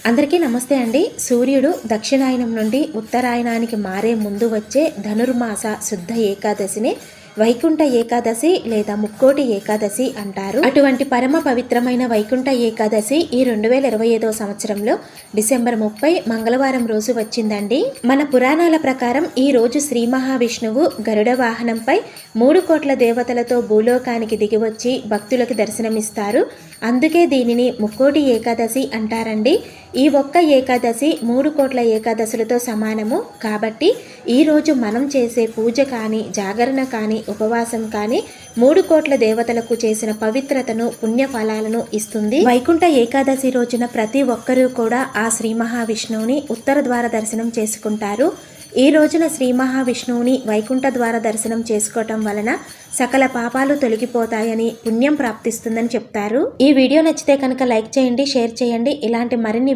అందరికీ నమస్తే అండి. సూర్యుడు దక్షిణాయనం నుండి ఉత్తరాయణానికి మారే ముందు వచ్చే ధనుర్మాస శుద్ధ ఏకాదశిని వైకుంఠ ఏకాదశి లేదా ముక్కోటి ఏకాదశి అంటారు. అటువంటి పరమ పవిత్రమైన వైకుంఠ ఏకాదశి ఈ 2025 సంవత్సరంలో డిసెంబర్ 30 మంగళవారం రోజు వచ్చిందండి. మన పురాణాల ప్రకారం ఈ రోజు శ్రీ మహావిష్ణువు గరుడ వాహనంపై 3 కోట్ల దేవతలతో భూలోకానికి దిగివచ్చి భక్తులకు దర్శనమిస్తారు. అందుకే దీనిని ముక్కోటి ఏకాదశి అంటారండి. ఈ ఒక్క ఏకాదశి 3 కోట్ల ఏకాదశులతో సమానము. కాబట్టి ఈరోజు మనం చేసే పూజ కానీ, జాగరణ కానీ, ఉపవాసం కానీ 3 కోట్ల దేవతలకు చేసిన పవిత్రతను, పుణ్యఫలాలను ఇస్తుంది. వైకుంఠ ఏకాదశి రోజున ప్రతి ఒక్కరూ కూడా ఆ శ్రీ మహావిష్ణువుని ఉత్తర ద్వార దర్శనం చేసుకుంటారు. ఈ రోజున శ్రీ మహావిష్ణువుని వైకుంఠ ద్వార దర్శనం చేసుకోవటం వలన సకల పాపాలు తొలగిపోతాయని, పుణ్యం ప్రాప్తిస్తుందని చెప్తారు. ఈ వీడియో నచ్చితే కనుక లైక్ చేయండి, షేర్ చేయండి. ఇలాంటి మరిన్ని